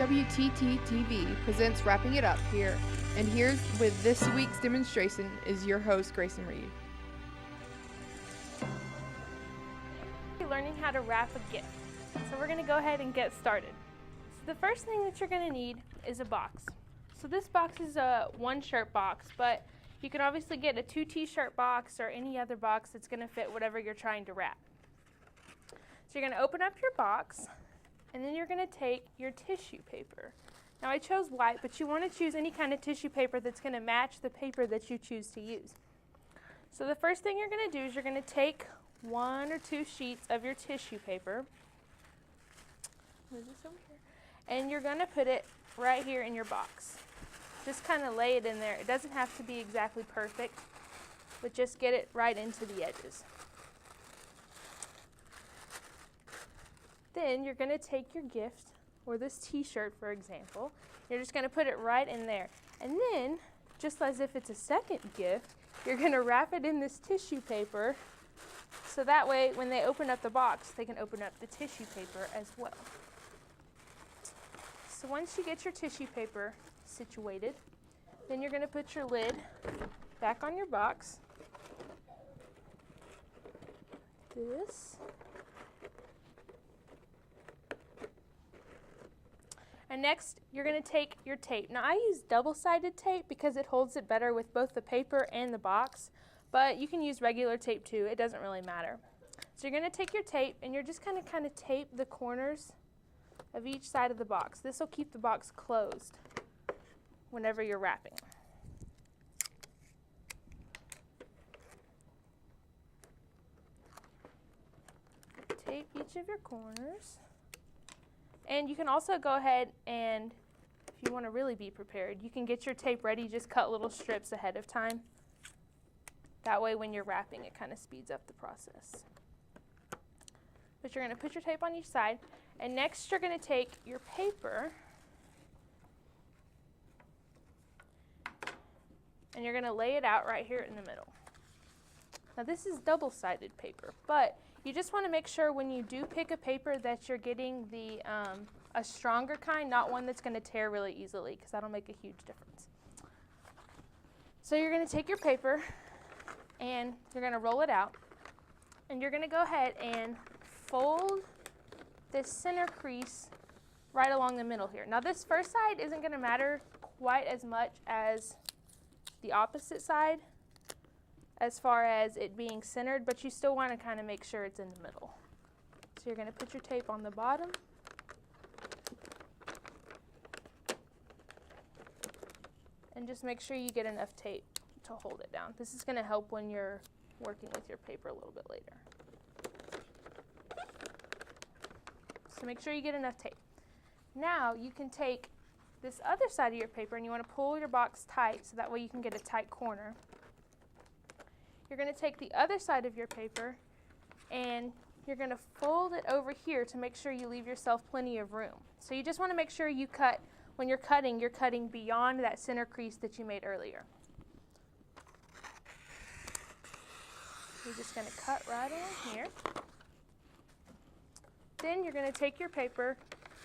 WTT-TV presents Wrapping It Up here, and here's with this week's demonstration is your host, Graysen Reid. Learning how to wrap a gift. So we're going to go ahead and get started. So the first thing that you're going to need is a box. So this box is a one shirt box, but you can obviously get a 2 t-shirt box or any other box that's going to fit whatever you're trying to wrap. So you're going to open up your box, and then you're going to take your tissue paper. Now I chose white, but you want to choose any kind of tissue paper that's going to match the paper that you choose to use. So the first thing you're going to do is you're going to take 1 or 2 sheets of your tissue paper. Move this over here. And you're going to put it right here in your box. Just kind of lay it in there. It doesn't have to be exactly perfect, but just get it right into the edges. Then you're going to take your gift, or this t-shirt for example, you're just going to put it right in there. And then, just as if it's a second gift, you're going to wrap it in this tissue paper, so that way when they open up the box, they can open up the tissue paper as well. So once you get your tissue paper situated, then you're going to put your lid back on your box. This. And next, you're going to take your tape. Now, I use double-sided tape because it holds it better with both the paper and the box, but you can use regular tape too. It doesn't really matter. So you're going to take your tape, and you're just going to kind of tape the corners of each side of the box. This will keep the box closed whenever you're wrapping. Tape each of your corners. And you can also go ahead and, if you want to really be prepared, you can get your tape ready, just cut little strips ahead of time. That way when you're wrapping, it kind of speeds up the process. But you're going to put your tape on each side, and next you're going to take your paper, and you're going to lay it out right here in the middle. Now this is double-sided paper, but you just want to make sure when you do pick a paper that you're getting the a stronger kind, not one that's going to tear really easily, because that'll make a huge difference. So you're going to take your paper and you're going to roll it out, and you're going to go ahead and fold this center crease right along the middle here. Now this first side isn't going to matter quite as much as the opposite side as far as it being centered, but you still want to kind of make sure it's in the middle. So you're going to put your tape on the bottom, and just make sure you get enough tape to hold it down. This is going to help when you're working with your paper a little bit later. So make sure you get enough tape. Now you can take this other side of your paper, and you want to pull your box tight so that way you can get a tight corner. You're going to take the other side of your paper, and you're going to fold it over here to make sure you leave yourself plenty of room. So you just want to make sure you cut, when you're cutting beyond that center crease that you made earlier. You're just going to cut right in here. Then you're going to take your paper,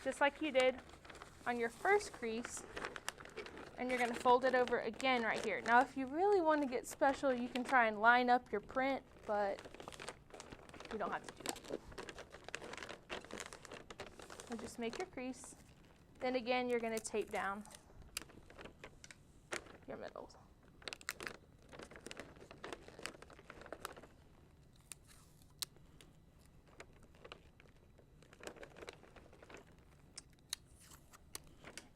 just like you did on your first crease, and you're going to fold it over again right here. Now if you really want to get special, you can try and line up your print, but you don't have to do that. So just make your crease. Then again, you're going to tape down your middle.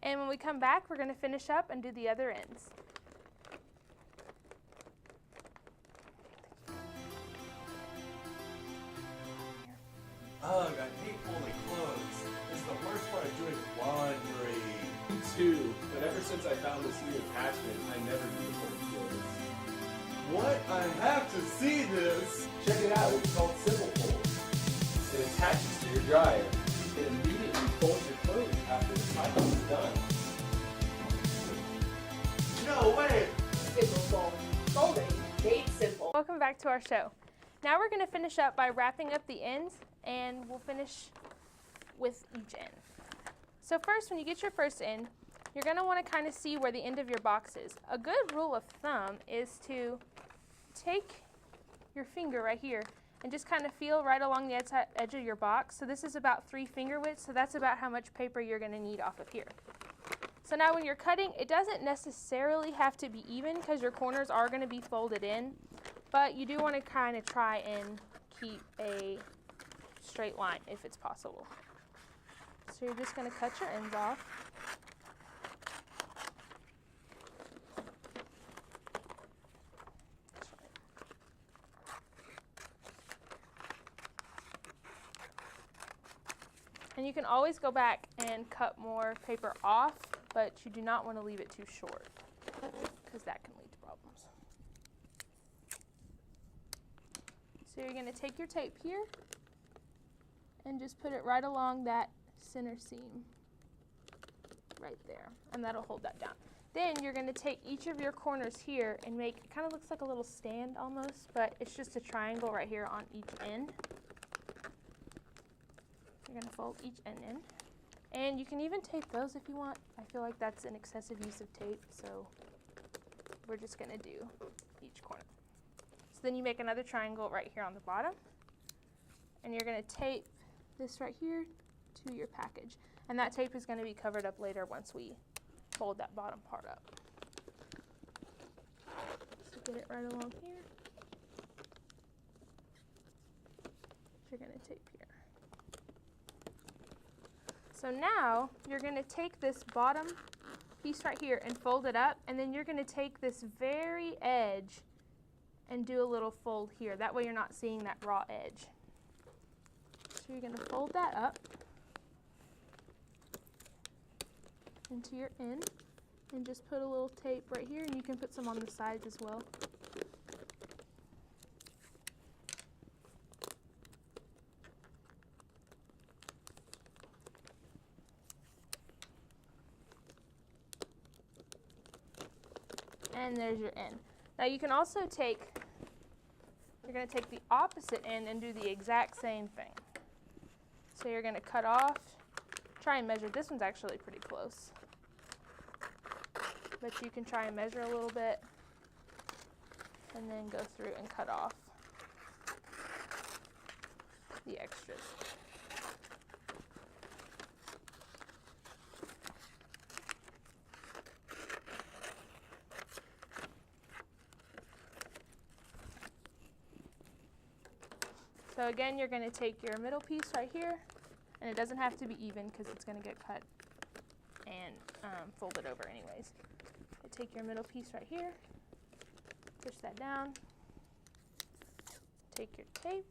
And when we come back, we're going to finish up and do the other ends. Ugh, I hate folding clothes. It's the worst part of doing laundry. Me too, but ever since I found this new attachment, I never do the folding clothes. What? I have to see this! Check it out, it's called Simple Fold. It attaches to your dryer. It immediately folds your clothes after the cycle is done. No way! Simple fold. Folding made simple. Welcome back to our show. Now we're going to finish up by wrapping up the ends, and we'll finish with each end. So first, when you get your first end, you're going to want to kind of see where the end of your box is. A good rule of thumb is to take your finger right here and just kind of feel right along the edge of your box. So this is about 3 finger widths, so that's about how much paper you're going to need off of here. So now when you're cutting, it doesn't necessarily have to be even because your corners are going to be folded in, but you do want to kind of try and keep a straight line if it's possible. So you're just going to cut your ends off. And you can always go back and cut more paper off, but you do not want to leave it too short because that can lead to problems. So you're going to take your tape here and just put it right along that center seam right there, and that'll hold that down. Then you're going to take each of your corners here and make, it kind of looks like a little stand almost, but it's just a triangle right here on each end. You're going to fold each end in. And you can even tape those if you want. I feel like that's an excessive use of tape, so we're just going to do each corner. So then you make another triangle right here on the bottom, and you're going to tape this right here to your package. And that tape is going to be covered up later once we fold that bottom part up. So get it right along here. You're going to tape here. So now you're going to take this bottom piece right here and fold it up, and then you're going to take this very edge and do a little fold here. That way you're not seeing that raw edge. So you're going to fold that up into your end and just put a little tape right here, and you can put some on the sides as well. And there's your end. Now you can also take, you're going to take the opposite end and do the exact same thing. So you're going to cut off, try and measure. This one's actually pretty close, but you can try and measure a little bit and then go through and cut off the extras. So again, you're going to take your middle piece right here, and it doesn't have to be even because it's going to get cut and folded over anyways. You take your middle piece right here, push that down, take your tape,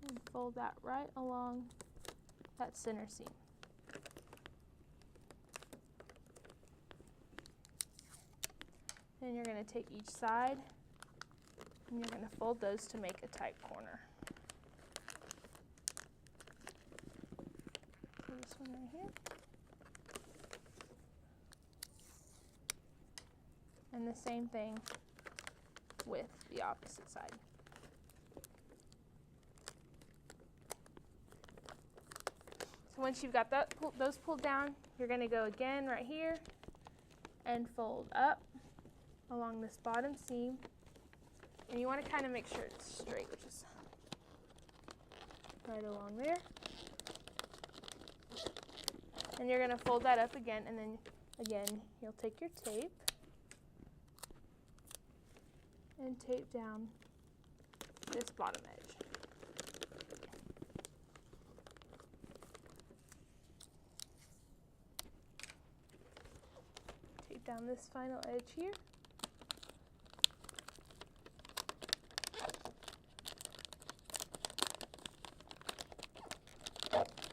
and fold that right along that center seam. Then you're going to take each side, and you're going to fold those to make a tight corner. So this one right here. And the same thing with the opposite side. So once you've got those pulled down, you're going to go again right here and fold up along this bottom seam. And you want to kind of make sure it's straight, which is right along there. And you're going to fold that up again, and then again, you'll take your tape and tape down this bottom edge. Tape down this final edge here.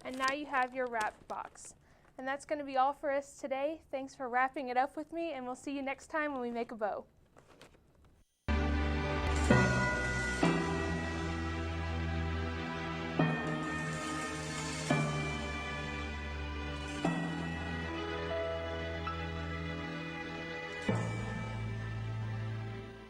And now you have your wrapped box. And that's going to be all for us today. Thanks for wrapping it up with me, and we'll see you next time when we make a bow.